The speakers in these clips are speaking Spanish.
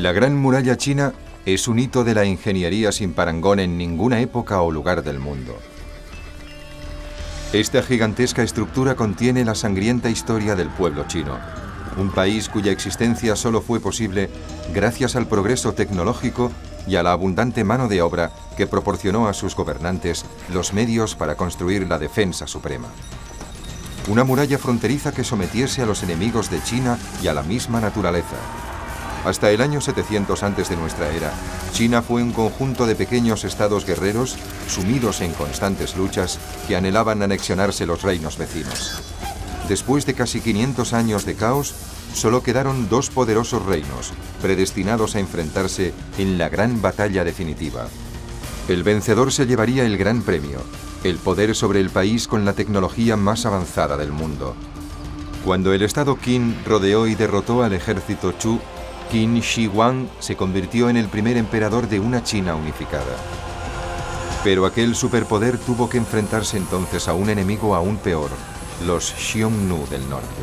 La Gran Muralla China es un hito de la ingeniería sin parangón en ninguna época o lugar del mundo. Esta gigantesca estructura contiene la sangrienta historia del pueblo chino, un país cuya existencia solo fue posible gracias al progreso tecnológico y a la abundante mano de obra que proporcionó a sus gobernantes los medios para construir la defensa suprema. Una muralla fronteriza que sometiese a los enemigos de China y a la misma naturaleza. Hasta el año 700 antes de nuestra era, China fue un conjunto de pequeños estados guerreros sumidos en constantes luchas que anhelaban anexionarse los reinos vecinos. Después de casi 500 años de caos, solo quedaron dos poderosos reinos, predestinados a enfrentarse en la gran batalla definitiva. El vencedor se llevaría el gran premio, el poder sobre el país con la tecnología más avanzada del mundo. Cuando el estado Qin rodeó y derrotó al ejército Chu, Qin Shi Huang se convirtió en el primer emperador de una China unificada. Pero aquel superpoder tuvo que enfrentarse entonces a un enemigo aún peor, los Xiongnu del norte.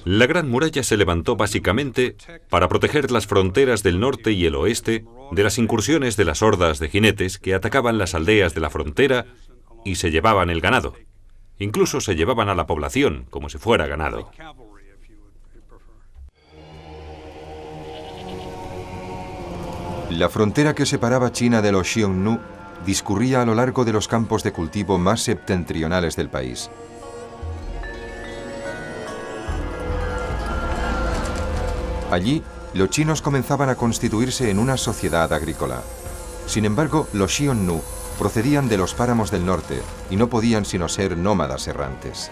La Gran Muralla se levantó básicamente para proteger las fronteras del norte y el oeste de las incursiones de las hordas de jinetes que atacaban las aldeas de la frontera y se llevaban el ganado. Incluso se llevaban a la población como si fuera ganado. La frontera que separaba China de los Xiongnu discurría a lo largo de los campos de cultivo más septentrionales del país. Allí, los chinos comenzaban a constituirse en una sociedad agrícola. Sin embargo, los Xiongnu procedían de los páramos del norte y no podían sino ser nómadas errantes.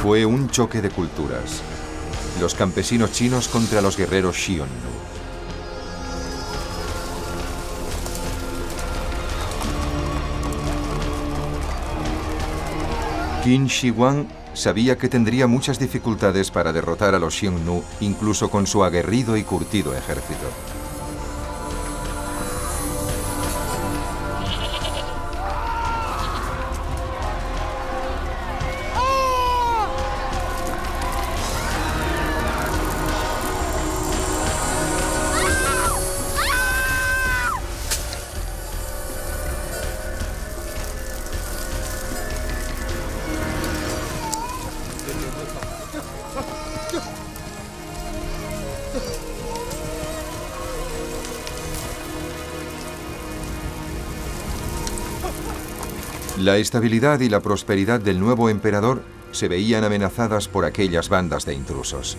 Fue un choque de culturas. Los campesinos chinos contra los guerreros Xiongnu. Qin Shi Huang sabía que tendría muchas dificultades para derrotar a los Xiongnu, incluso con su aguerrido y curtido ejército. La estabilidad y la prosperidad del nuevo emperador se veían amenazadas por aquellas bandas de intrusos.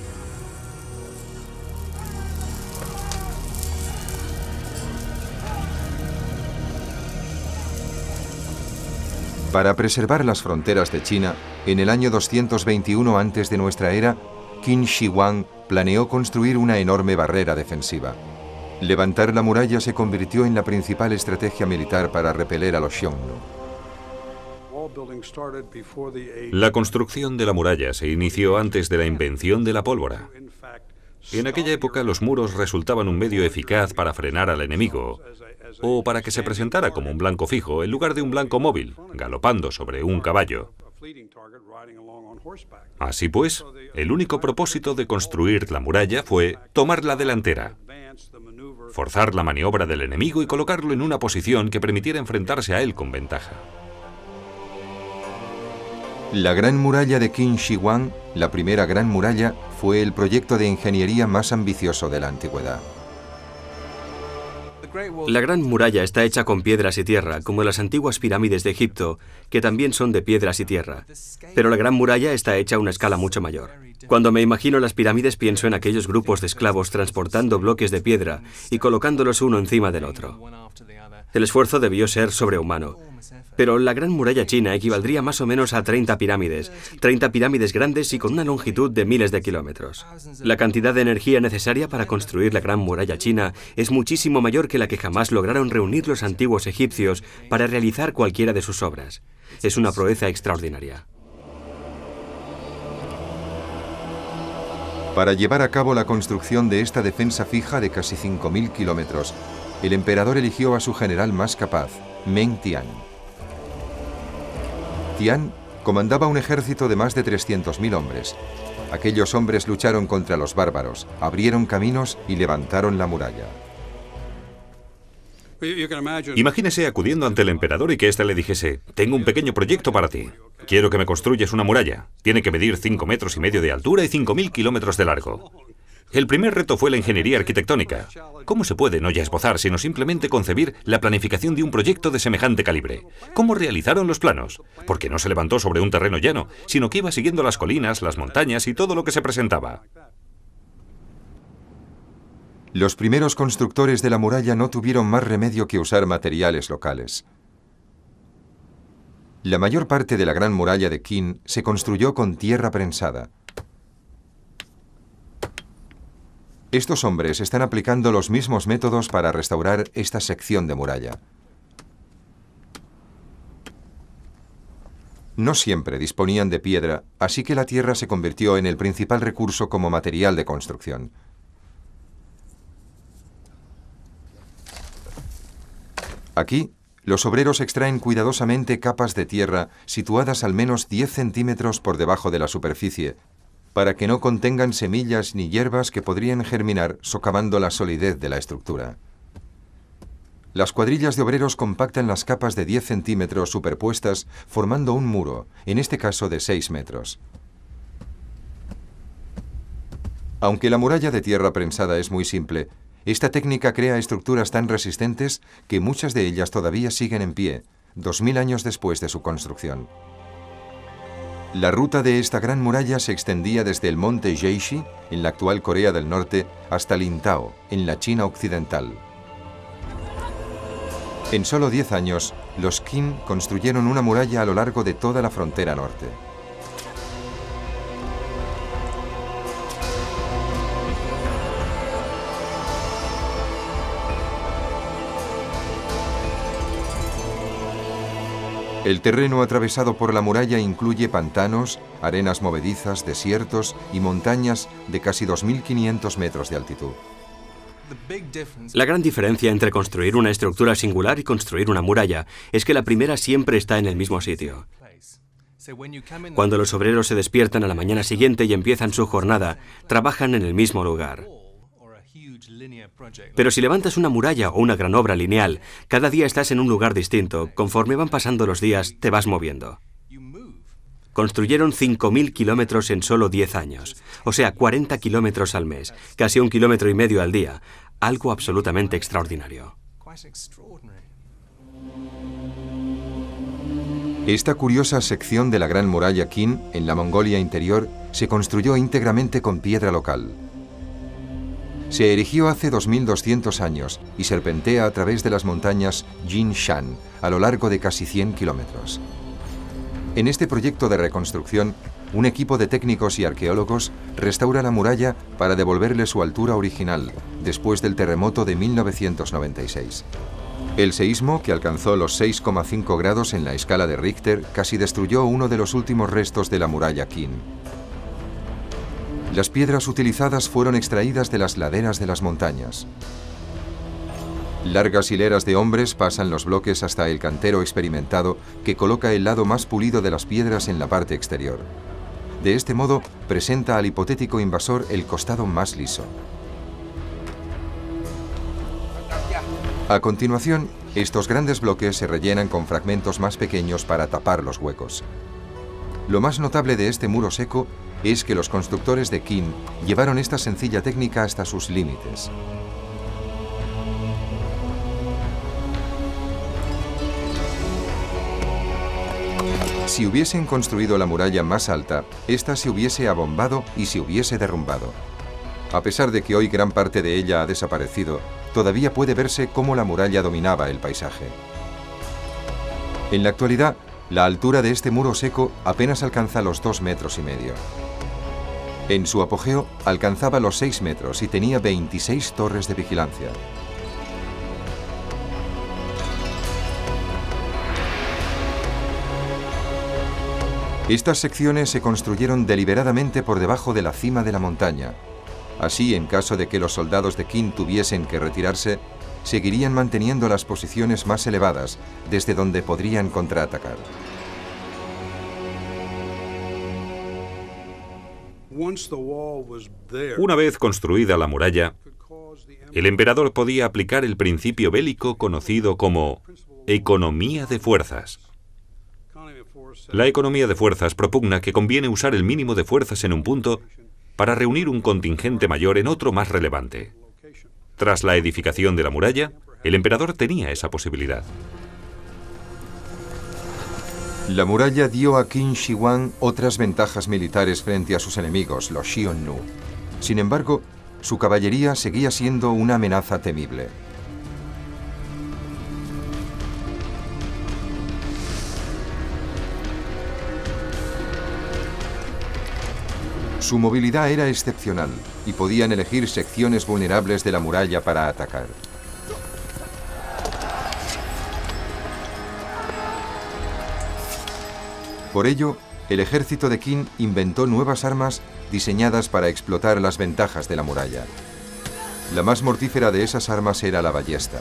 Para preservar las fronteras de China, en el año 221 antes de nuestra era, Qin Shi Huang planeó construir una enorme barrera defensiva. Levantar la muralla se convirtió en la principal estrategia militar para repeler a los Xiongnu. La construcción de la muralla se inició antes de la invención de la pólvora. En aquella época los muros resultaban un medio eficaz para frenar al enemigo o para que se presentara como un blanco fijo en lugar de un blanco móvil, galopando sobre un caballo. Así pues, el único propósito de construir la muralla fue tomar la delantera, forzar la maniobra del enemigo y colocarlo en una posición que permitiera enfrentarse a él con ventaja. La Gran Muralla de Qin Shi Huang, la primera Gran Muralla, fue el proyecto de ingeniería más ambicioso de la antigüedad. La Gran Muralla está hecha con piedras y tierra, como las antiguas pirámides de Egipto, que también son de piedras y tierra. Pero la Gran Muralla está hecha a una escala mucho mayor. Cuando me imagino las pirámides pienso en aquellos grupos de esclavos transportando bloques de piedra y colocándolos uno encima del otro. El esfuerzo debió ser sobrehumano. Pero la Gran Muralla China equivaldría más o menos a 30 pirámides grandes y con una longitud de miles de kilómetros. La cantidad de energía necesaria para construir la Gran Muralla China es muchísimo mayor que la que jamás lograron reunir los antiguos egipcios para realizar cualquiera de sus obras. Es una proeza extraordinaria. Para llevar a cabo la construcción de esta defensa fija de casi 5.000 kilómetros, el emperador eligió a su general más capaz, Meng Tian. Tian comandaba un ejército de más de 300.000 hombres. Aquellos hombres lucharon contra los bárbaros, abrieron caminos y levantaron la muralla. Imagínese acudiendo ante el emperador y que éste le dijese: tengo un pequeño proyecto para ti. Quiero que me construyas una muralla. Tiene que medir 5,5 metros de altura y 5.000 kilómetros de largo. El primer reto fue la ingeniería arquitectónica. ¿Cómo se puede no ya esbozar, sino simplemente concebir la planificación de un proyecto de semejante calibre? ¿Cómo realizaron los planos? Porque no se levantó sobre un terreno llano, sino que iba siguiendo las colinas, las montañas y todo lo que se presentaba. Los primeros constructores de la muralla no tuvieron más remedio que usar materiales locales. La mayor parte de la gran muralla de Qin se construyó con tierra prensada. Estos hombres están aplicando los mismos métodos para restaurar esta sección de muralla. No siempre disponían de piedra, así que la tierra se convirtió en el principal recurso como material de construcción. Aquí, los obreros extraen cuidadosamente capas de tierra situadas al menos 10 centímetros por debajo de la superficie, para que no contengan semillas ni hierbas que podrían germinar socavando la solidez de la estructura. Las cuadrillas de obreros compactan las capas de 10 centímetros superpuestas formando un muro, en este caso de 6 metros. Aunque la muralla de tierra prensada es muy simple, esta técnica crea estructuras tan resistentes que muchas de ellas todavía siguen en pie, 2000 años después de su construcción. La ruta de esta gran muralla se extendía desde el monte Jeexi, en la actual Corea del Norte, hasta Lintao, en la China occidental. En solo 10 años, los Qin construyeron una muralla a lo largo de toda la frontera norte. El terreno atravesado por la muralla incluye pantanos, arenas movedizas, desiertos y montañas de casi 2.500 metros de altitud. La gran diferencia entre construir una estructura singular y construir una muralla es que la primera siempre está en el mismo sitio. Cuando los obreros se despiertan a la mañana siguiente y empiezan su jornada, trabajan en el mismo lugar. Pero si levantas una muralla o una gran obra lineal, cada día estás en un lugar distinto. Conforme van pasando los días, te vas moviendo. Construyeron 5.000 kilómetros en solo 10 años, o sea, 40 kilómetros al mes, casi 1,5 kilómetros al día, algo absolutamente extraordinario. Esta curiosa sección de la Gran Muralla Qin, en la Mongolia Interior, se construyó íntegramente con piedra local. Se erigió hace 2.200 años y serpentea a través de las montañas Jinshan a lo largo de casi 100 kilómetros. En este proyecto de reconstrucción, un equipo de técnicos y arqueólogos restaura la muralla para devolverle su altura original, después del terremoto de 1996. El seísmo, que alcanzó los 6,5 grados en la escala de Richter, casi destruyó uno de los últimos restos de la muralla Qin. Las piedras utilizadas fueron extraídas de las laderas de las montañas. Largas hileras de hombres pasan los bloques hasta el cantero experimentado que coloca el lado más pulido de las piedras en la parte exterior. De este modo, presenta al hipotético invasor el costado más liso. A continuación, estos grandes bloques se rellenan con fragmentos más pequeños para tapar los huecos. Lo más notable de este muro seco es que los constructores de Qin llevaron esta sencilla técnica hasta sus límites. Si hubiesen construido la muralla más alta, esta se hubiese abombado y se hubiese derrumbado. A pesar de que hoy gran parte de ella ha desaparecido, todavía puede verse cómo la muralla dominaba el paisaje. En la actualidad, la altura de este muro seco apenas alcanza los 2,5 metros. En su apogeo alcanzaba los 6 metros y tenía 26 torres de vigilancia. Estas secciones se construyeron deliberadamente por debajo de la cima de la montaña. Así, en caso de que los soldados de Qin tuviesen que retirarse, seguirían manteniendo las posiciones más elevadas, desde donde podrían contraatacar. Una vez construida la muralla, el emperador podía aplicar el principio bélico conocido como economía de fuerzas. La economía de fuerzas propugna que conviene usar el mínimo de fuerzas en un punto para reunir un contingente mayor en otro más relevante. Tras la edificación de la muralla, el emperador tenía esa posibilidad. La muralla dio a Qin Shi Huang otras ventajas militares frente a sus enemigos, los Xiongnu. Sin embargo, su caballería seguía siendo una amenaza temible. Su movilidad era excepcional y podían elegir secciones vulnerables de la muralla para atacar. Por ello, el ejército de Qin inventó nuevas armas diseñadas para explotar las ventajas de la muralla. La más mortífera de esas armas era la ballesta.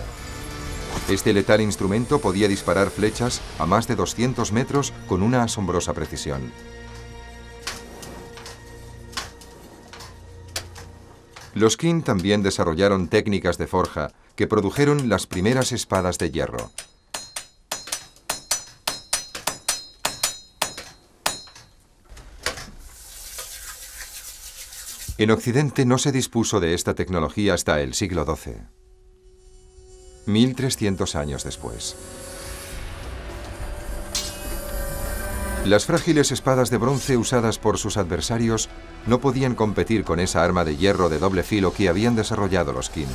Este letal instrumento podía disparar flechas a más de 200 metros con una asombrosa precisión. Los Qin también desarrollaron técnicas de forja que produjeron las primeras espadas de hierro. En Occidente no se dispuso de esta tecnología hasta el siglo XII, 1300 años después. Las frágiles espadas de bronce usadas por sus adversarios no podían competir con esa arma de hierro de doble filo que habían desarrollado los Qin.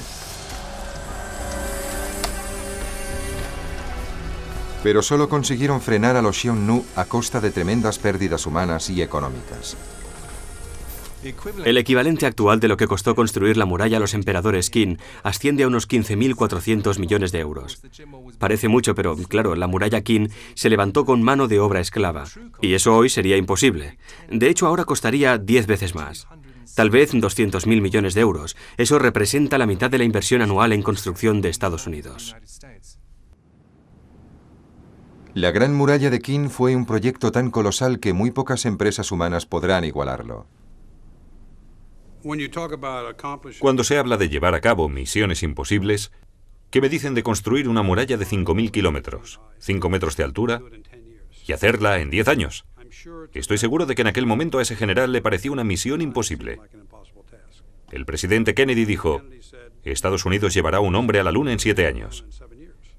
Pero solo consiguieron frenar a los Xiongnu a costa de tremendas pérdidas humanas y económicas. El equivalente actual de lo que costó construir la muralla a los emperadores Qin asciende a unos 15.400 millones de euros. Parece mucho, pero claro, la muralla Qin se levantó con mano de obra esclava, y eso hoy sería imposible. De hecho, ahora costaría 10 veces más. Tal vez 200.000 millones de euros. Eso representa la mitad de la inversión anual en construcción de Estados Unidos. La Gran Muralla de Qin fue un proyecto tan colosal que muy pocas empresas humanas podrán igualarlo. Cuando se habla de llevar a cabo misiones imposibles, ¿qué me dicen de construir una muralla de 5.000 kilómetros, 5 metros de altura, y hacerla en 10 años? Estoy seguro de que en aquel momento a ese general le pareció una misión imposible. El presidente Kennedy dijo, Estados Unidos llevará un hombre a la Luna en 7 años.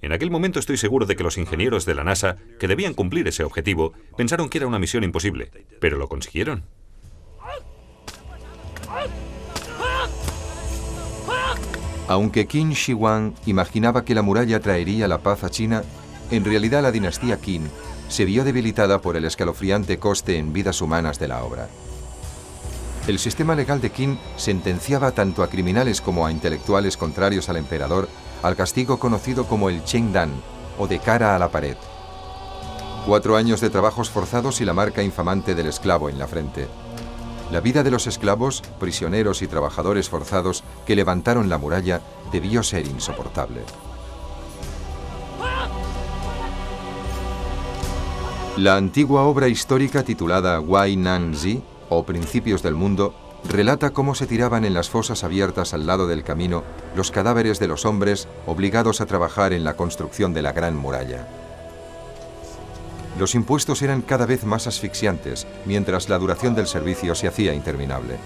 En aquel momento estoy seguro de que los ingenieros de la NASA, que debían cumplir ese objetivo, pensaron que era una misión imposible, pero lo consiguieron. Aunque Qin Shi Huang imaginaba que la muralla traería la paz a China, en realidad la dinastía Qin se vio debilitada por el escalofriante coste en vidas humanas de la obra. El sistema legal de Qin sentenciaba tanto a criminales como a intelectuales contrarios al emperador al castigo conocido como el Chengdan, o de cara a la pared. 4 años de trabajos forzados y la marca infamante del esclavo en la frente. La vida de los esclavos, prisioneros y trabajadores forzados que levantaron la muralla debió ser insoportable. La antigua obra histórica titulada Wai Nan Zi, o Principios del Mundo, relata cómo se tiraban en las fosas abiertas al lado del camino los cadáveres de los hombres obligados a trabajar en la construcción de la Gran Muralla. Los impuestos eran cada vez más asfixiantes, mientras la duración del servicio se hacía interminable.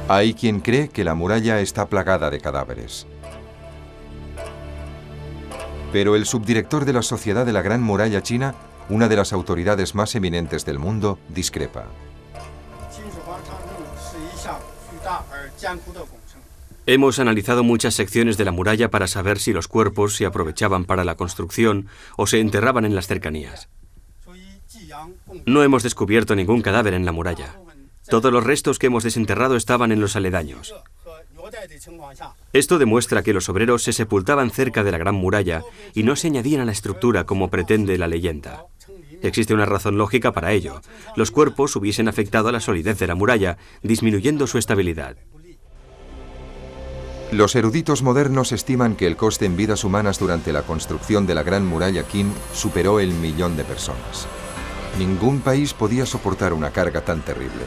Hay quien cree que la muralla está plagada de cadáveres. Pero el subdirector de la Sociedad de la Gran Muralla China, una de las autoridades más eminentes del mundo, discrepa. Hemos analizado muchas secciones de la muralla para saber si los cuerpos se aprovechaban para la construcción o se enterraban en las cercanías. No hemos descubierto ningún cadáver en la muralla. Todos los restos que hemos desenterrado estaban en los aledaños. Esto demuestra que los obreros se sepultaban cerca de la Gran Muralla y no se añadían a la estructura como pretende la leyenda. Existe una razón lógica para ello. Los cuerpos hubiesen afectado a la solidez de la muralla, disminuyendo su estabilidad. Los eruditos modernos estiman que el coste en vidas humanas durante la construcción de la Gran Muralla Qin superó el 1.000.000 de personas. Ningún país podía soportar una carga tan terrible.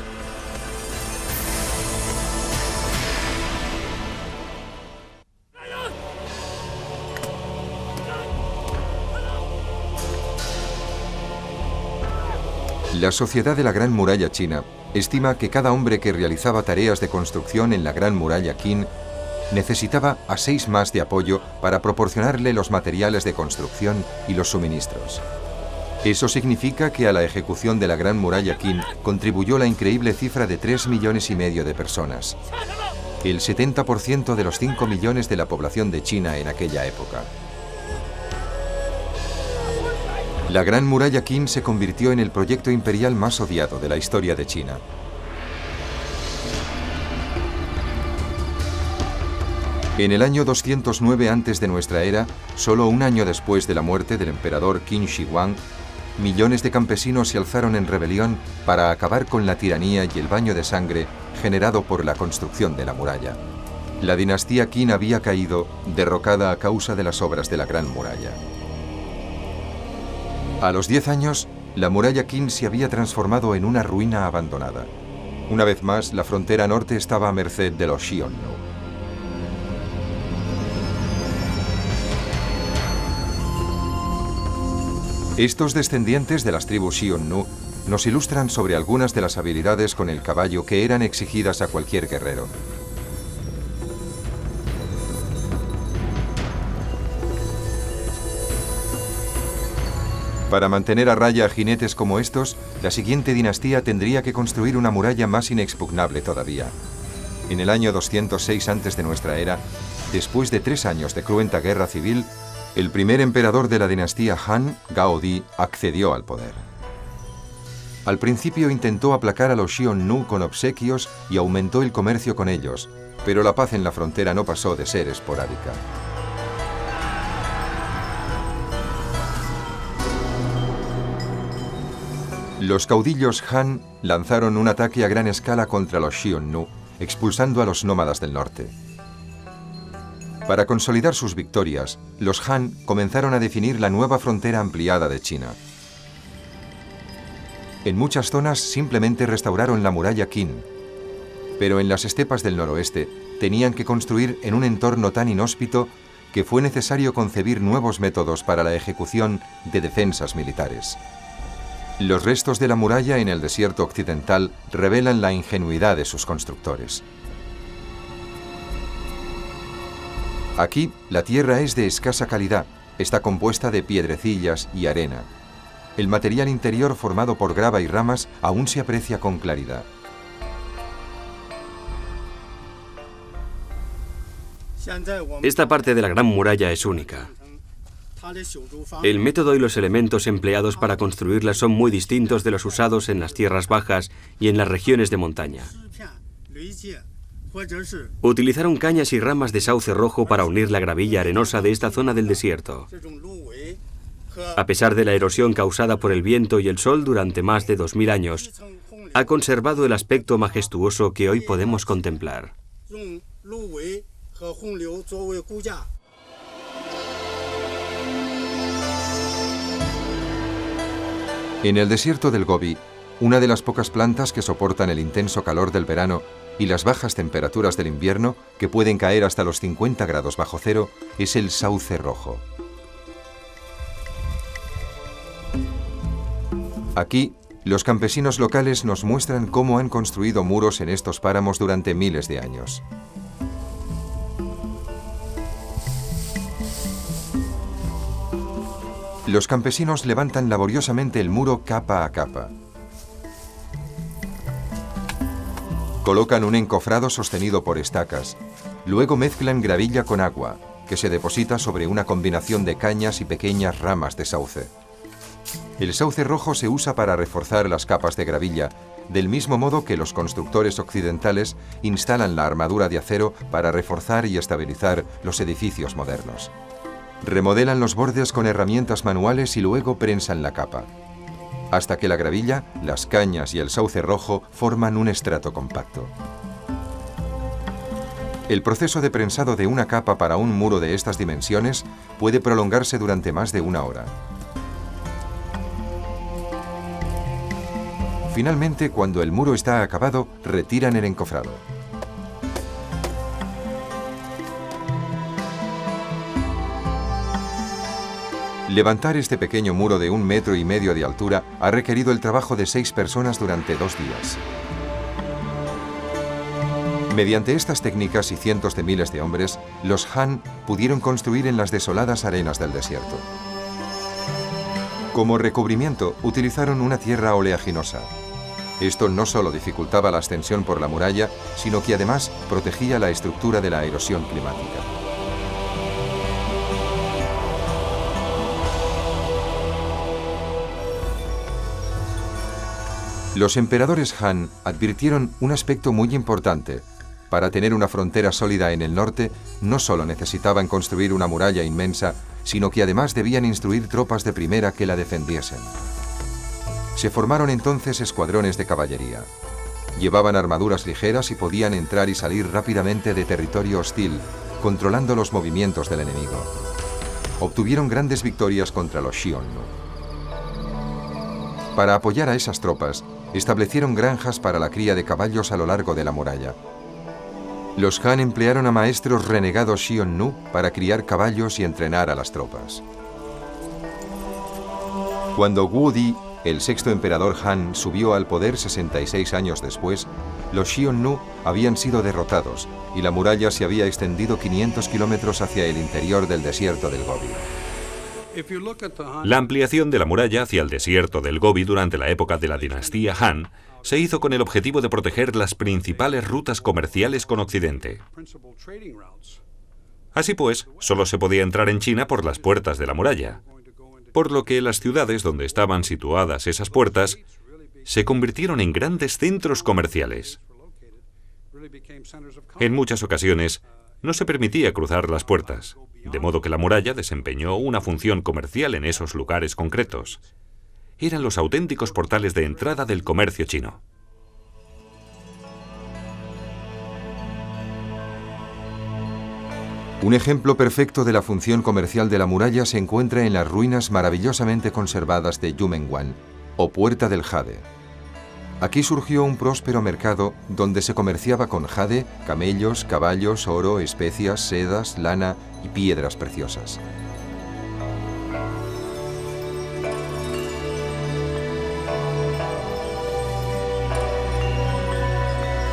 La Sociedad de la Gran Muralla China estima que cada hombre que realizaba tareas de construcción en la Gran Muralla Qin necesitaba a 6 más de apoyo para proporcionarle los materiales de construcción y los suministros. Eso significa que a la ejecución de la Gran Muralla Qin contribuyó la increíble cifra de 3,5 millones de personas, el 70% de los 5 millones de la población de China en aquella época. La Gran Muralla Qin se convirtió en el proyecto imperial más odiado de la historia de China. En el año 209 antes de nuestra era, solo un año después de la muerte del emperador Qin Shi Huang, millones de campesinos se alzaron en rebelión para acabar con la tiranía y el baño de sangre generado por la construcción de la muralla. La dinastía Qin había caído, derrocada a causa de las obras de la Gran Muralla. A los 10 años, la muralla Qin se había transformado en una ruina abandonada. Una vez más, la frontera norte estaba a merced de los Xiongnu. Estos descendientes de las tribus Xiongnu nos ilustran sobre algunas de las habilidades con el caballo que eran exigidas a cualquier guerrero. Para mantener a raya a jinetes como estos, la siguiente dinastía tendría que construir una muralla más inexpugnable todavía. En el año 206 antes de nuestra era, después de 3 años de cruenta guerra civil, el primer emperador de la dinastía Han, Gao Di, accedió al poder. Al principio intentó aplacar a los Xiongnu con obsequios y aumentó el comercio con ellos, pero la paz en la frontera no pasó de ser esporádica. Los caudillos Han lanzaron un ataque a gran escala contra los Xiongnu, expulsando a los nómadas del norte. Para consolidar sus victorias, los Han comenzaron a definir la nueva frontera ampliada de China. En muchas zonas simplemente restauraron la muralla Qin, pero en las estepas del noroeste tenían que construir en un entorno tan inhóspito que fue necesario concebir nuevos métodos para la ejecución de defensas militares. Los restos de la muralla en el desierto occidental revelan la ingenuidad de sus constructores. Aquí, la tierra es de escasa calidad, está compuesta de piedrecillas y arena. El material interior formado por grava y ramas aún se aprecia con claridad. Esta parte de la Gran Muralla es única. El método y los elementos empleados para construirla son muy distintos de los usados en las tierras bajas y en las regiones de montaña. Utilizaron cañas y ramas de sauce rojo para unir la gravilla arenosa de esta zona del desierto. A pesar de la erosión causada por el viento y el sol durante más de 2000 años, ha conservado el aspecto majestuoso que hoy podemos contemplar. En el desierto del Gobi, una de las pocas plantas que soportan el intenso calor del verano y las bajas temperaturas del invierno, que pueden caer hasta los 50 grados bajo cero, es el sauce rojo. Aquí, los campesinos locales nos muestran cómo han construido muros en estos páramos durante miles de años. Los campesinos levantan laboriosamente el muro capa a capa. Colocan un encofrado sostenido por estacas. Luego mezclan gravilla con agua, que se deposita sobre una combinación de cañas y pequeñas ramas de sauce. El sauce rojo se usa para reforzar las capas de gravilla, del mismo modo que los constructores occidentales instalan la armadura de acero para reforzar y estabilizar los edificios modernos. Remodelan los bordes con herramientas manuales y luego prensan la capa, hasta que la gravilla, las cañas y el sauce rojo forman un estrato compacto. El proceso de prensado de una capa para un muro de estas dimensiones puede prolongarse durante más de una hora. Finalmente, cuando el muro está acabado, retiran el encofrado. Levantar este pequeño muro de 1,5 metros de altura ha requerido el trabajo de 6 personas durante 2 días. Mediante estas técnicas y cientos de miles de hombres, los Han pudieron construir en las desoladas arenas del desierto. Como recubrimiento, utilizaron una tierra oleaginosa. Esto no solo dificultaba la ascensión por la muralla, sino que además protegía la estructura de la erosión climática. Los emperadores Han advirtieron un aspecto muy importante. Para tener una frontera sólida en el norte, no solo necesitaban construir una muralla inmensa, sino que además debían instruir tropas de primera que la defendiesen. Se formaron entonces escuadrones de caballería. Llevaban armaduras ligeras y podían entrar y salir rápidamente de territorio hostil, controlando los movimientos del enemigo. Obtuvieron grandes victorias contra los Xiongnu. Para apoyar a esas tropas, establecieron granjas para la cría de caballos a lo largo de la muralla. Los Han emplearon a maestros renegados Xiongnu para criar caballos y entrenar a las tropas. Cuando Wu Di, el sexto emperador Han, subió al poder 66 años después, los Xiongnu habían sido derrotados y la muralla se había extendido 500 kilómetros hacia el interior del desierto del Gobi. La ampliación de la muralla hacia el desierto del Gobi durante la época de la dinastía Han se hizo con el objetivo de proteger las principales rutas comerciales con Occidente. Así pues, solo se podía entrar en China por las puertas de la muralla, por lo que las ciudades donde estaban situadas esas puertas se convirtieron en grandes centros comerciales. En muchas ocasiones, no se permitía cruzar las puertas, de modo que la muralla desempeñó una función comercial en esos lugares concretos. Eran los auténticos portales de entrada del comercio chino. Un ejemplo perfecto de la función comercial de la muralla se encuentra en las ruinas maravillosamente conservadas de Yumenguan, o Puerta del Jade. Aquí surgió un próspero mercado donde se comerciaba con jade, camellos, caballos, oro, especias, sedas, lana y piedras preciosas.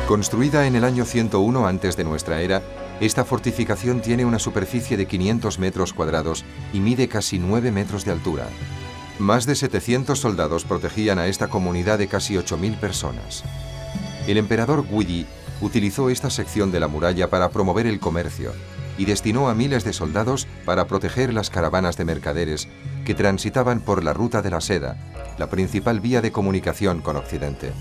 Construida en el año 101 antes de nuestra era, esta fortificación tiene una superficie de 500 metros cuadrados y mide casi 9 metros de altura. Más de 700 soldados protegían a esta comunidad de casi 8.000 personas. El emperador Guidi utilizó esta sección de la muralla para promover el comercio y destinó a miles de soldados para proteger las caravanas de mercaderes que transitaban por la ruta de la seda, la principal vía de comunicación con Occidente.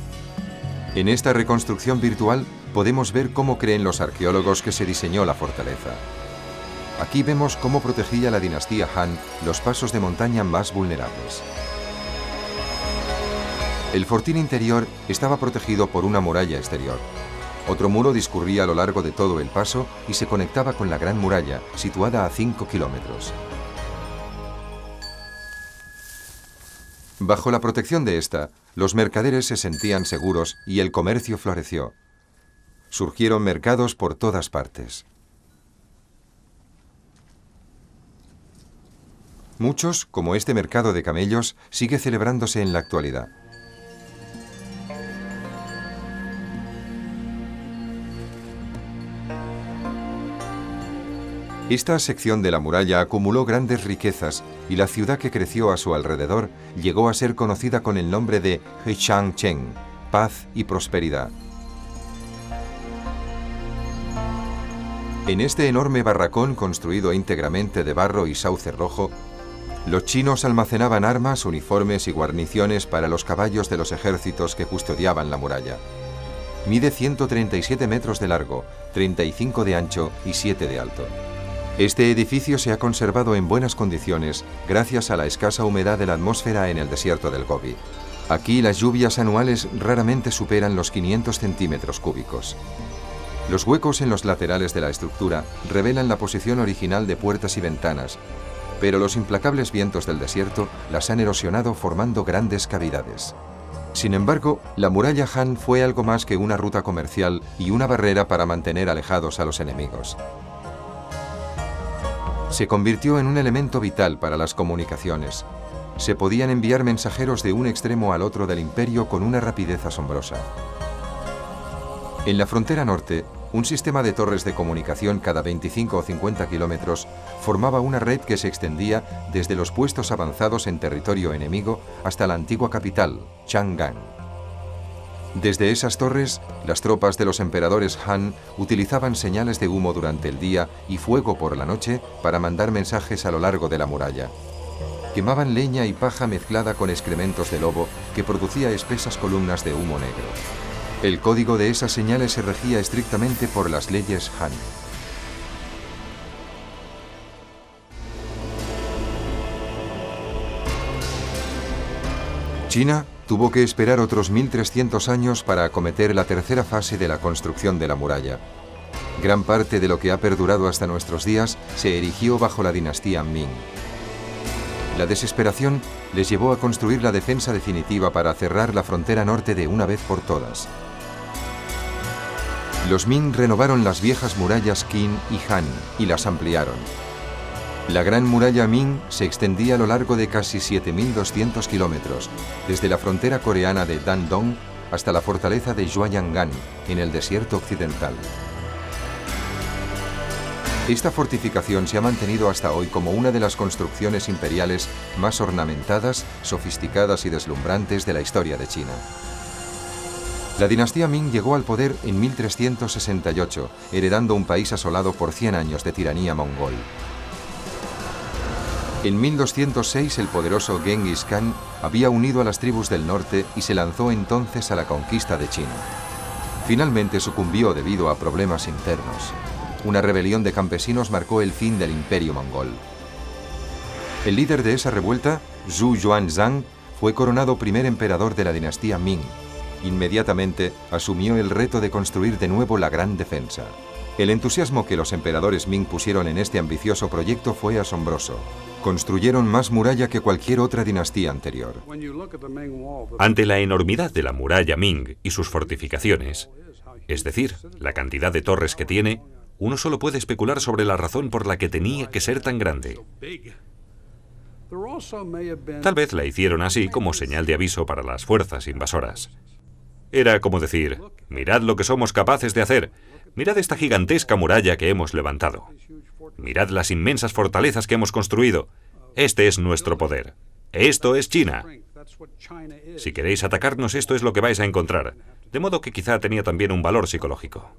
En esta reconstrucción virtual podemos ver cómo creen los arqueólogos que se diseñó la fortaleza. Aquí vemos cómo protegía la dinastía Han los pasos de montaña más vulnerables. El fortín interior estaba protegido por una muralla exterior. Otro muro discurría a lo largo de todo el paso y se conectaba con la gran muralla, situada a 5 kilómetros. Bajo la protección de esta, los mercaderes se sentían seguros y el comercio floreció. Surgieron mercados por todas partes. Muchos, como este mercado de camellos, sigue celebrándose en la actualidad. Esta sección de la muralla acumuló grandes riquezas y la ciudad que creció a su alrededor llegó a ser conocida con el nombre de Heishangcheng, paz y prosperidad. En este enorme barracón construido íntegramente de barro y sauce rojo, los chinos almacenaban armas, uniformes y guarniciones para los caballos de los ejércitos que custodiaban la muralla. Mide 137 metros de largo, 35 de ancho y 7 de alto. Este edificio se ha conservado en buenas condiciones gracias a la escasa humedad de la atmósfera en el desierto del Gobi. Aquí las lluvias anuales raramente superan los 500 centímetros cúbicos. Los huecos en los laterales de la estructura revelan la posición original de puertas y ventanas, pero los implacables vientos del desierto las han erosionado formando grandes cavidades. Sin embargo, la muralla Han fue algo más que una ruta comercial y una barrera para mantener alejados a los enemigos. Se convirtió en un elemento vital para las comunicaciones. Se podían enviar mensajeros de un extremo al otro del imperio con una rapidez asombrosa. En la frontera norte, un sistema de torres de comunicación cada 25 o 50 kilómetros formaba una red que se extendía desde los puestos avanzados en territorio enemigo hasta la antigua capital, Chang'an. Desde esas torres, las tropas de los emperadores Han utilizaban señales de humo durante el día y fuego por la noche para mandar mensajes a lo largo de la muralla. Quemaban leña y paja mezclada con excrementos de lobo que producía espesas columnas de humo negro. El código de esas señales se regía estrictamente por las leyes Han. China tuvo que esperar otros 1300 años para acometer la tercera fase de la construcción de la muralla. Gran parte de lo que ha perdurado hasta nuestros días se erigió bajo la dinastía Ming. La desesperación les llevó a construir la defensa definitiva para cerrar la frontera norte de una vez por todas. Los Ming renovaron las viejas murallas Qin y Han y las ampliaron. La Gran Muralla Ming se extendía a lo largo de casi 7.200 kilómetros, desde la frontera coreana de Dandong hasta la fortaleza de Zhuangyan, en el desierto occidental. Esta fortificación se ha mantenido hasta hoy como una de las construcciones imperiales más ornamentadas, sofisticadas y deslumbrantes de la historia de China. La dinastía Ming llegó al poder en 1368, heredando un país asolado por 100 años de tiranía mongol. En 1206 el poderoso Genghis Khan había unido a las tribus del norte y se lanzó entonces a la conquista de China. Finalmente sucumbió debido a problemas internos. Una rebelión de campesinos marcó el fin del imperio mongol. El líder de esa revuelta, Zhu Yuanzhang, fue coronado primer emperador de la dinastía Ming. Inmediatamente asumió el reto de construir de nuevo la gran defensa. El entusiasmo que los emperadores Ming pusieron en este ambicioso proyecto fue asombroso. Construyeron más muralla que cualquier otra dinastía anterior. Ante la enormidad de la muralla Ming y sus fortificaciones, es decir, la cantidad de torres que tiene, uno solo puede especular sobre la razón por la que tenía que ser tan grande. Tal vez la hicieron así como señal de aviso para las fuerzas invasoras. Era como decir, mirad lo que somos capaces de hacer, mirad esta gigantesca muralla que hemos levantado, mirad las inmensas fortalezas que hemos construido, este es nuestro poder, esto es China. Si queréis atacarnos, esto es lo que vais a encontrar, de modo que quizá tenía también un valor psicológico.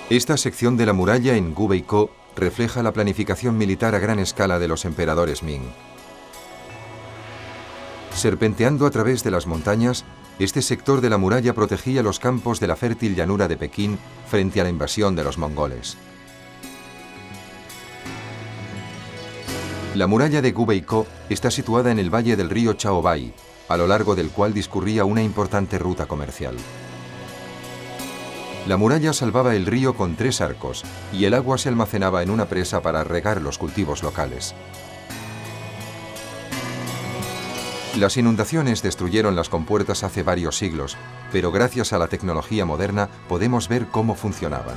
Esta sección de la muralla en Gubeikou refleja la planificación militar a gran escala de los emperadores Ming. Serpenteando a través de las montañas, este sector de la muralla protegía los campos de la fértil llanura de Pekín frente a la invasión de los mongoles. La muralla de Gubeikou está situada en el valle del río Chaobai, a lo largo del cual discurría una importante ruta comercial. La muralla salvaba el río con 3 arcos y el agua se almacenaba en una presa para regar los cultivos locales. Las inundaciones destruyeron las compuertas hace varios siglos, pero gracias a la tecnología moderna podemos ver cómo funcionaban.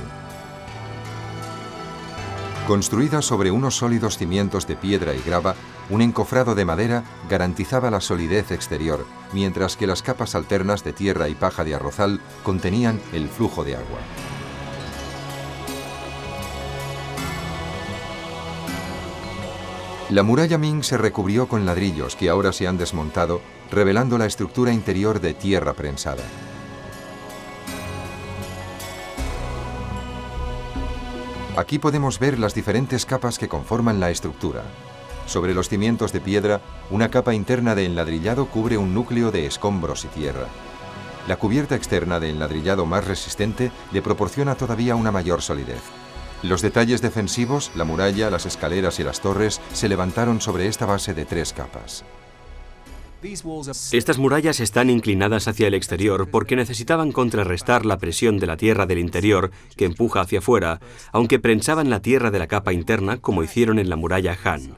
Construida sobre unos sólidos cimientos de piedra y grava, un encofrado de madera garantizaba la solidez exterior, mientras que las capas alternas de tierra y paja de arrozal contenían el flujo de agua. La muralla Ming se recubrió con ladrillos que ahora se han desmontado, revelando la estructura interior de tierra prensada. Aquí podemos ver las diferentes capas que conforman la estructura. Sobre los cimientos de piedra, una capa interna de enladrillado cubre un núcleo de escombros y tierra. La cubierta externa de enladrillado más resistente le proporciona todavía una mayor solidez. Los detalles defensivos, la muralla, las escaleras y las torres se levantaron sobre esta base de 3 capas. Estas murallas están inclinadas hacia el exterior porque necesitaban contrarrestar la presión de la tierra del interior que empuja hacia afuera, aunque prensaban la tierra de la capa interna como hicieron en la muralla Han.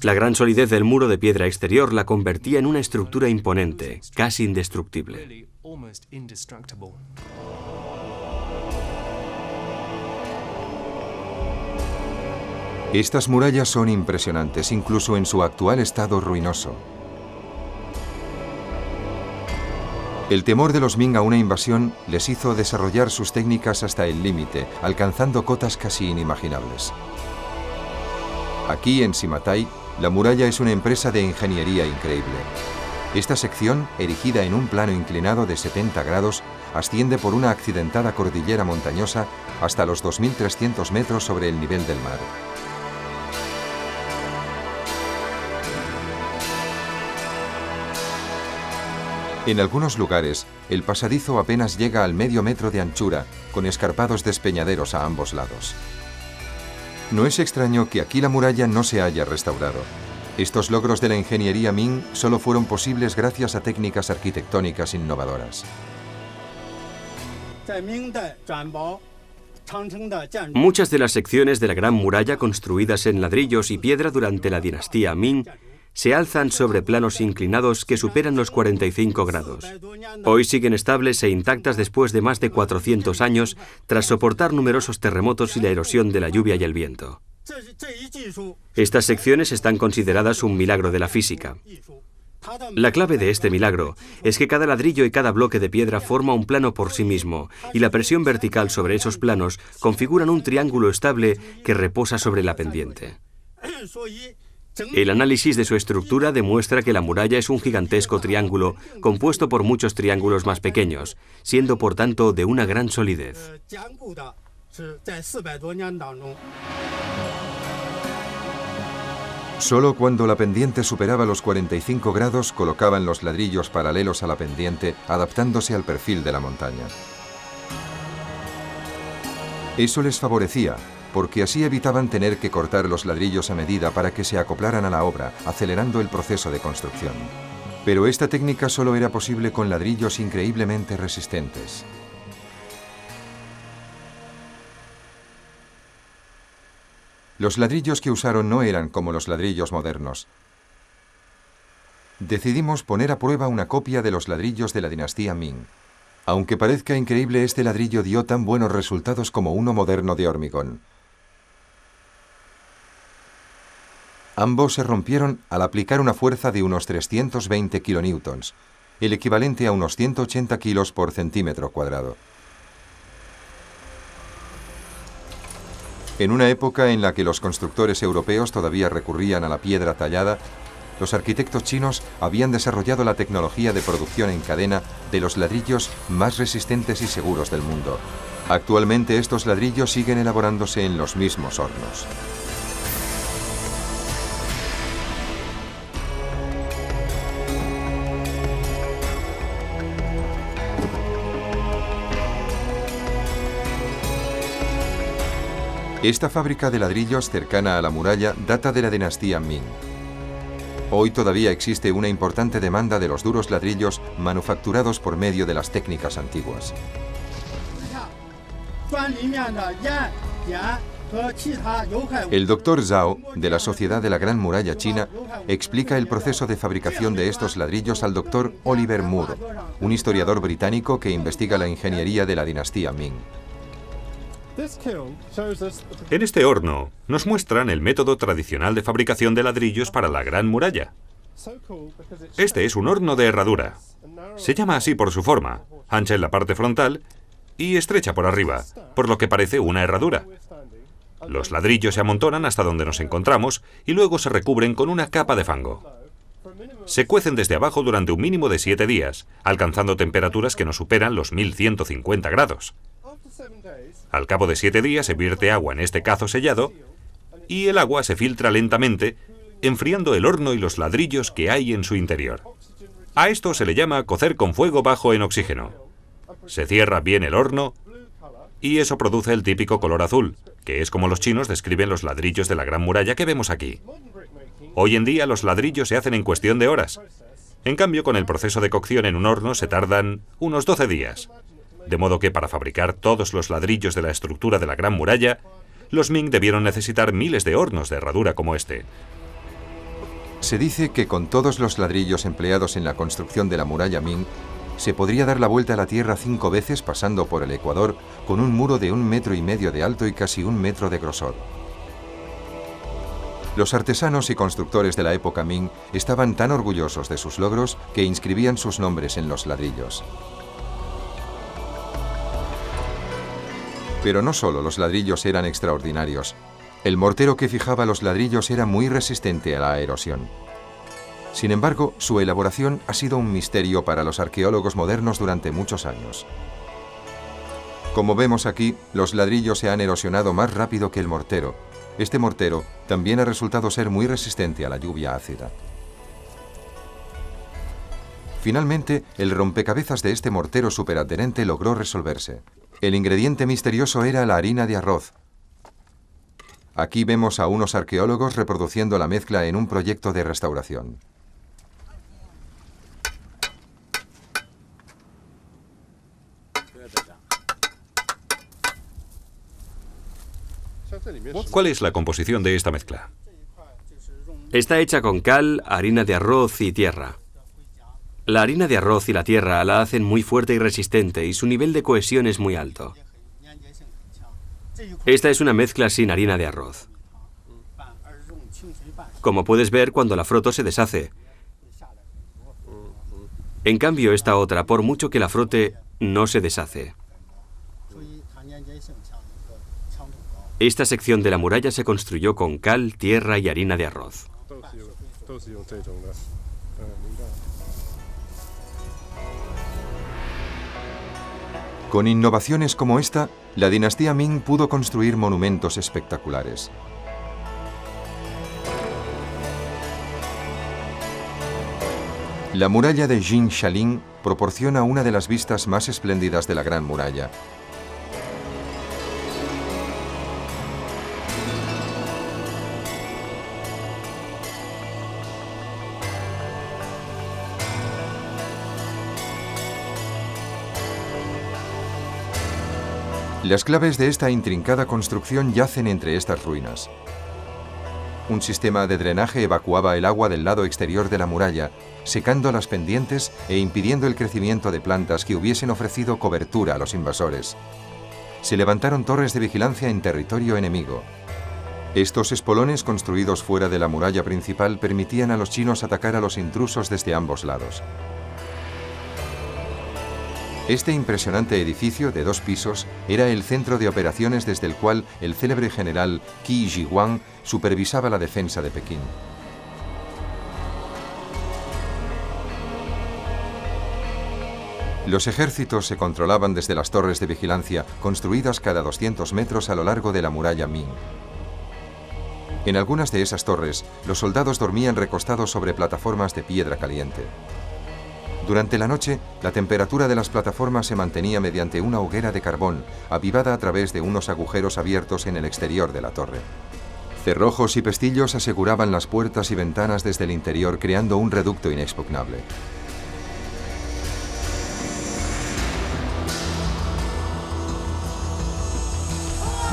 La gran solidez del muro de piedra exterior la convertía en una estructura imponente, casi indestructible. Estas murallas son impresionantes, incluso en su actual estado ruinoso. El temor de los Ming a una invasión les hizo desarrollar sus técnicas hasta el límite, alcanzando cotas casi inimaginables. Aquí, en Simatai, la muralla es una empresa de ingeniería increíble. Esta sección, erigida en un plano inclinado de 70 grados, asciende por una accidentada cordillera montañosa hasta los 2.300 metros sobre el nivel del mar. En algunos lugares, el pasadizo apenas llega al medio metro de anchura, con escarpados despeñaderos a ambos lados. No es extraño que aquí la muralla no se haya restaurado. Estos logros de la ingeniería Ming solo fueron posibles gracias a técnicas arquitectónicas innovadoras. Muchas de las secciones de la Gran Muralla construidas en ladrillos y piedra durante la dinastía Ming se alzan sobre planos inclinados que superan los 45 grados. Hoy siguen estables e intactas después de más de 400 años, tras soportar numerosos terremotos y la erosión de la lluvia y el viento. Estas secciones están consideradas un milagro de la física. La clave de este milagro es que cada ladrillo y cada bloque de piedra forma un plano por sí mismo, y la presión vertical sobre esos planos configuran un triángulo estable que reposa sobre la pendiente. El análisis de su estructura demuestra que la muralla es un gigantesco triángulo compuesto por muchos triángulos más pequeños, siendo por tanto de una gran solidez. Solo cuando la pendiente superaba los 45 grados colocaban los ladrillos paralelos a la pendiente, adaptándose al perfil de la montaña. Eso les favorecía, porque así evitaban tener que cortar los ladrillos a medida para que se acoplaran a la obra, acelerando el proceso de construcción. Pero esta técnica solo era posible con ladrillos increíblemente resistentes. Los ladrillos que usaron no eran como los ladrillos modernos. Decidimos poner a prueba una copia de los ladrillos de la dinastía Ming. Aunque parezca increíble, este ladrillo dio tan buenos resultados como uno moderno de hormigón. Ambos se rompieron al aplicar una fuerza de unos 320 kilonewtons, el equivalente a unos 180 kilos por centímetro cuadrado. En una época en la que los constructores europeos todavía recurrían a la piedra tallada, los arquitectos chinos habían desarrollado la tecnología de producción en cadena de los ladrillos más resistentes y seguros del mundo. Actualmente estos ladrillos siguen elaborándose en los mismos hornos. Esta fábrica de ladrillos cercana a la muralla data de la dinastía Ming. Hoy todavía existe una importante demanda de los duros ladrillos manufacturados por medio de las técnicas antiguas. El doctor Zhao, de la Sociedad de la Gran Muralla China, explica el proceso de fabricación de estos ladrillos al doctor Oliver Moore, un historiador británico que investiga la ingeniería de la dinastía Ming. En este horno nos muestran el método tradicional de fabricación de ladrillos para la Gran Muralla. Este es un horno de herradura. Se llama así por su forma, ancha en la parte frontal y estrecha por arriba, por lo que parece una herradura. Los ladrillos se amontonan hasta donde nos encontramos y luego se recubren con una capa de fango. Se cuecen desde abajo durante un mínimo de 7 días, alcanzando temperaturas que no superan los 1150 grados. Al cabo de 7 días se vierte agua en este cazo sellado y el agua se filtra lentamente, enfriando el horno y los ladrillos que hay en su interior. A esto se le llama cocer con fuego bajo en oxígeno. Se cierra bien el horno y eso produce el típico color azul, que es como los chinos describen los ladrillos de la Gran Muralla que vemos aquí. Hoy en día los ladrillos se hacen en cuestión de horas. En cambio, con el proceso de cocción en un horno se tardan unos 12 días. De modo que para fabricar todos los ladrillos de la estructura de la Gran Muralla, los Ming debieron necesitar miles de hornos de herradura como este. Se dice que con todos los ladrillos empleados en la construcción de la muralla Ming, se podría dar la vuelta a la Tierra 5 veces pasando por el Ecuador con un muro de 1,5 metros de alto y casi 1 metro de grosor. Los artesanos y constructores de la época Ming estaban tan orgullosos de sus logros que inscribían sus nombres en los ladrillos. Pero no solo los ladrillos eran extraordinarios. El mortero que fijaba los ladrillos era muy resistente a la erosión. Sin embargo, su elaboración ha sido un misterio para los arqueólogos modernos durante muchos años. Como vemos aquí, los ladrillos se han erosionado más rápido que el mortero. Este mortero también ha resultado ser muy resistente a la lluvia ácida. Finalmente, el rompecabezas de este mortero superadherente logró resolverse. El ingrediente misterioso era la harina de arroz. Aquí vemos a unos arqueólogos reproduciendo la mezcla en un proyecto de restauración. ¿Cuál es la composición de esta mezcla? Está hecha con cal, harina de arroz y tierra. La harina de arroz y la tierra la hacen muy fuerte y resistente y su nivel de cohesión es muy alto. Esta es una mezcla sin harina de arroz. Como puedes ver, cuando la froto se deshace. En cambio, esta otra, por mucho que la frote, no se deshace. Esta sección de la muralla se construyó con cal, tierra y harina de arroz. Con innovaciones como esta, la dinastía Ming pudo construir monumentos espectaculares. La muralla de Jinshaling proporciona una de las vistas más espléndidas de la Gran Muralla. Las claves de esta intrincada construcción yacen entre estas ruinas. Un sistema de drenaje evacuaba el agua del lado exterior de la muralla, secando las pendientes e impidiendo el crecimiento de plantas que hubiesen ofrecido cobertura a los invasores. Se levantaron torres de vigilancia en territorio enemigo. Estos espolones construidos fuera de la muralla principal permitían a los chinos atacar a los intrusos desde ambos lados. Este impresionante edificio de 2 pisos era el centro de operaciones desde el cual el célebre general Qi Shi Huang supervisaba la defensa de Pekín. Los ejércitos se controlaban desde las torres de vigilancia construidas cada 200 metros a lo largo de la muralla Ming. En algunas de esas torres, los soldados dormían recostados sobre plataformas de piedra caliente. Durante la noche, la temperatura de las plataformas se mantenía mediante una hoguera de carbón, avivada a través de unos agujeros abiertos en el exterior de la torre. Cerrojos y pestillos aseguraban las puertas y ventanas desde el interior, creando un reducto inexpugnable.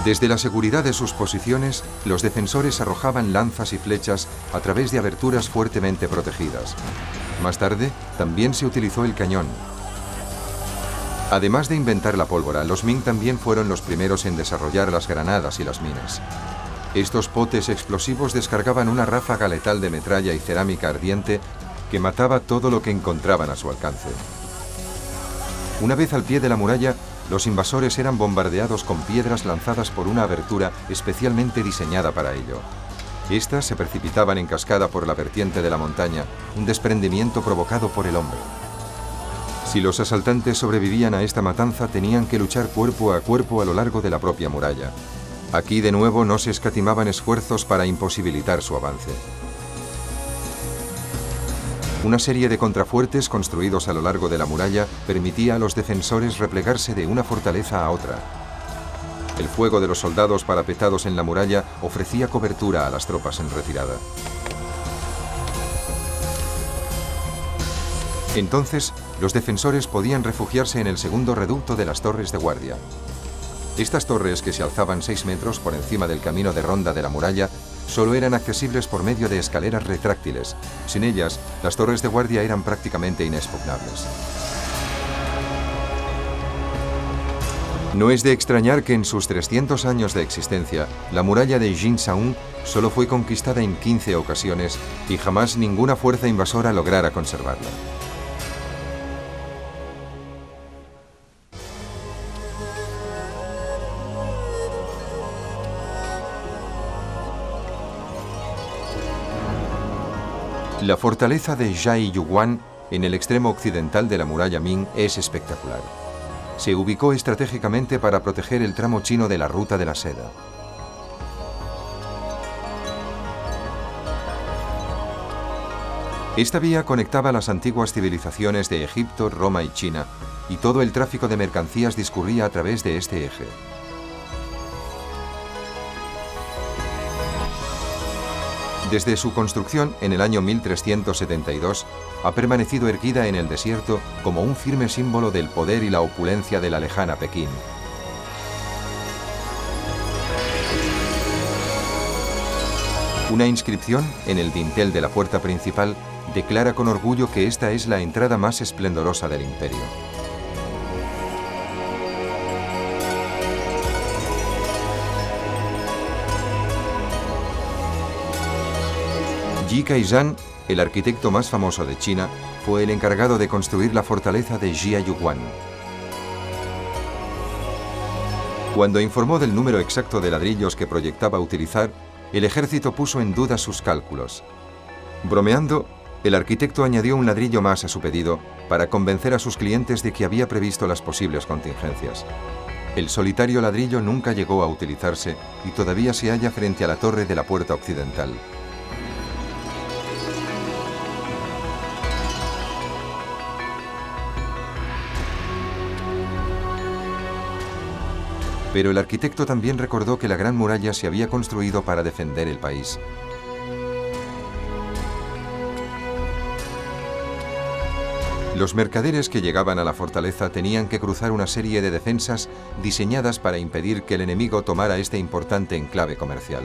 Desde la seguridad de sus posiciones, los defensores arrojaban lanzas y flechas a través de aberturas fuertemente protegidas. Más tarde, también se utilizó el cañón. Además de inventar la pólvora, los Ming también fueron los primeros en desarrollar las granadas y las minas. Estos potes explosivos descargaban una ráfaga letal de metralla y cerámica ardiente que mataba todo lo que encontraban a su alcance. Una vez al pie de la muralla, los invasores eran bombardeados con piedras lanzadas por una abertura especialmente diseñada para ello. Estas se precipitaban en cascada por la vertiente de la montaña, un desprendimiento provocado por el hombre. Si los asaltantes sobrevivían a esta matanza, tenían que luchar cuerpo a cuerpo a lo largo de la propia muralla. Aquí de nuevo no se escatimaban esfuerzos para imposibilitar su avance. Una serie de contrafuertes construidos a lo largo de la muralla permitía a los defensores replegarse de una fortaleza a otra. El fuego de los soldados parapetados en la muralla ofrecía cobertura a las tropas en retirada. Entonces, los defensores podían refugiarse en el segundo reducto de las torres de guardia. Estas torres, que se alzaban 6 metros por encima del camino de ronda de la muralla, solo eran accesibles por medio de escaleras retráctiles. Sin ellas, las torres de guardia eran prácticamente inexpugnables. No es de extrañar que en sus 300 años de existencia, la muralla de Jinsaung solo fue conquistada en 15 ocasiones y jamás ninguna fuerza invasora lograra conservarla. La fortaleza de Jiayuguan, en el extremo occidental de la muralla Ming, es espectacular. Se ubicó estratégicamente para proteger el tramo chino de la Ruta de la Seda. Esta vía conectaba las antiguas civilizaciones de Egipto, Roma y China, y todo el tráfico de mercancías discurría a través de este eje. Desde su construcción en el año 1372, ha permanecido erguida en el desierto como un firme símbolo del poder y la opulencia de la lejana Pekín. Una inscripción en el dintel de la puerta principal declara con orgullo que esta es la entrada más esplendorosa del imperio. Yi Caizhan, el arquitecto más famoso de China, fue el encargado de construir la fortaleza de Jiayuguan. Cuando informó del número exacto de ladrillos que proyectaba utilizar, el ejército puso en duda sus cálculos. Bromeando, el arquitecto añadió un ladrillo más a su pedido para convencer a sus clientes de que había previsto las posibles contingencias. El solitario ladrillo nunca llegó a utilizarse y todavía se halla frente a la torre de la puerta occidental. Pero el arquitecto también recordó que la Gran Muralla se había construido para defender el país. Los mercaderes que llegaban a la fortaleza tenían que cruzar una serie de defensas diseñadas para impedir que el enemigo tomara este importante enclave comercial.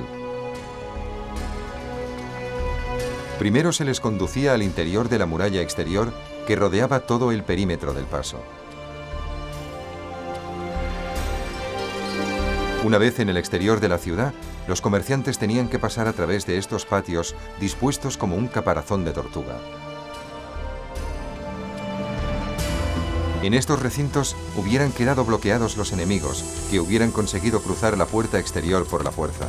Primero se les conducía al interior de la muralla exterior que rodeaba todo el perímetro del paso. Una vez en el exterior de la ciudad, los comerciantes tenían que pasar a través de estos patios dispuestos como un caparazón de tortuga. En estos recintos hubieran quedado bloqueados los enemigos, que hubieran conseguido cruzar la puerta exterior por la fuerza.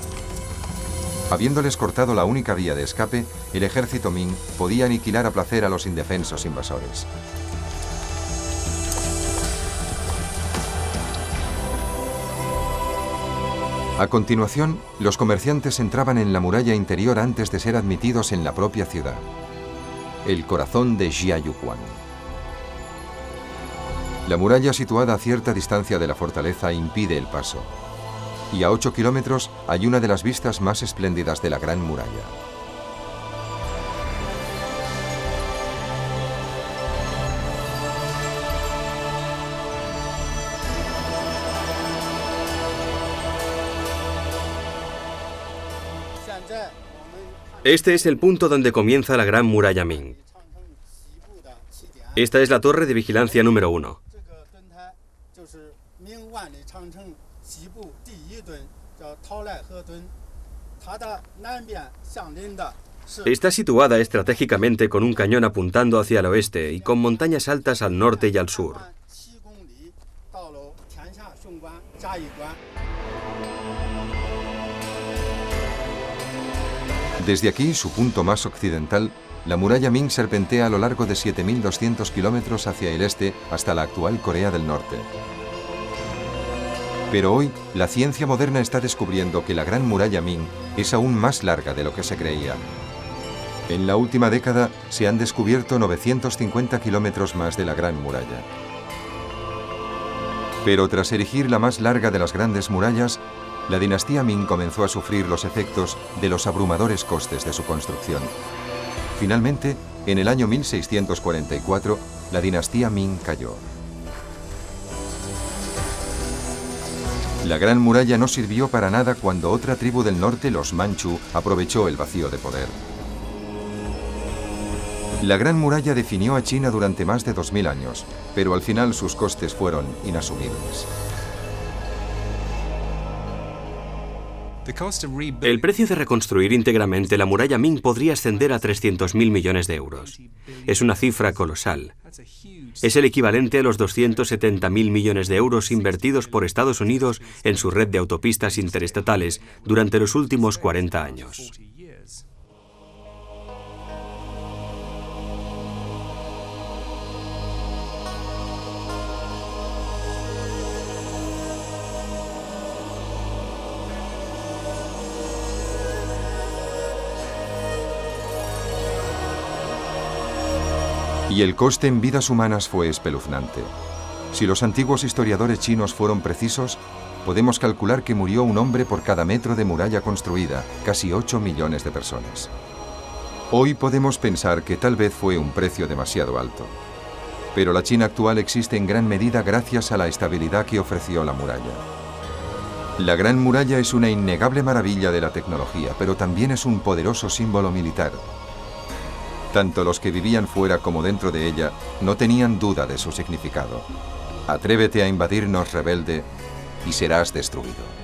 Habiéndoles cortado la única vía de escape, el ejército Ming podía aniquilar a placer a los indefensos invasores. A continuación, los comerciantes entraban en la muralla interior antes de ser admitidos en la propia ciudad. El corazón de Jiayuguan. La muralla situada a cierta distancia de la fortaleza impide el paso. Y a 8 kilómetros hay una de las vistas más espléndidas de la Gran Muralla. Este es el punto donde comienza la Gran Muralla Ming. Esta es la torre de vigilancia número 1. Está situada estratégicamente con un cañón apuntando hacia el oeste y con montañas altas al norte y al sur. Desde aquí, su punto más occidental, la muralla Ming serpentea a lo largo de 7.200 kilómetros hacia el este hasta la actual Corea del Norte. Pero hoy, la ciencia moderna está descubriendo que la Gran Muralla Ming es aún más larga de lo que se creía. En la última década se han descubierto 950 kilómetros más de la Gran Muralla. Pero tras erigir la más larga de las grandes murallas, la dinastía Ming comenzó a sufrir los efectos de los abrumadores costes de su construcción. Finalmente, en el año 1644, la dinastía Ming cayó. La Gran Muralla no sirvió para nada cuando otra tribu del norte, los Manchu, aprovechó el vacío de poder. La Gran Muralla definió a China durante más de 2000 años, pero al final sus costes fueron inasumibles. El precio de reconstruir íntegramente la muralla Ming podría ascender a 300.000 millones de euros. Es una cifra colosal. Es el equivalente a los 270.000 millones de euros invertidos por Estados Unidos en su red de autopistas interestatales durante los últimos 40 años. Y el coste en vidas humanas fue espeluznante. Si los antiguos historiadores chinos fueron precisos, podemos calcular que murió un hombre por cada metro de muralla construida, casi 8 millones de personas. Hoy podemos pensar que tal vez fue un precio demasiado alto. Pero la China actual existe en gran medida gracias a la estabilidad que ofreció la muralla. La Gran Muralla es una innegable maravilla de la tecnología, pero también es un poderoso símbolo militar. Tanto los que vivían fuera como dentro de ella no tenían duda de su significado. Atrévete a invadirnos, rebelde, y serás destruido.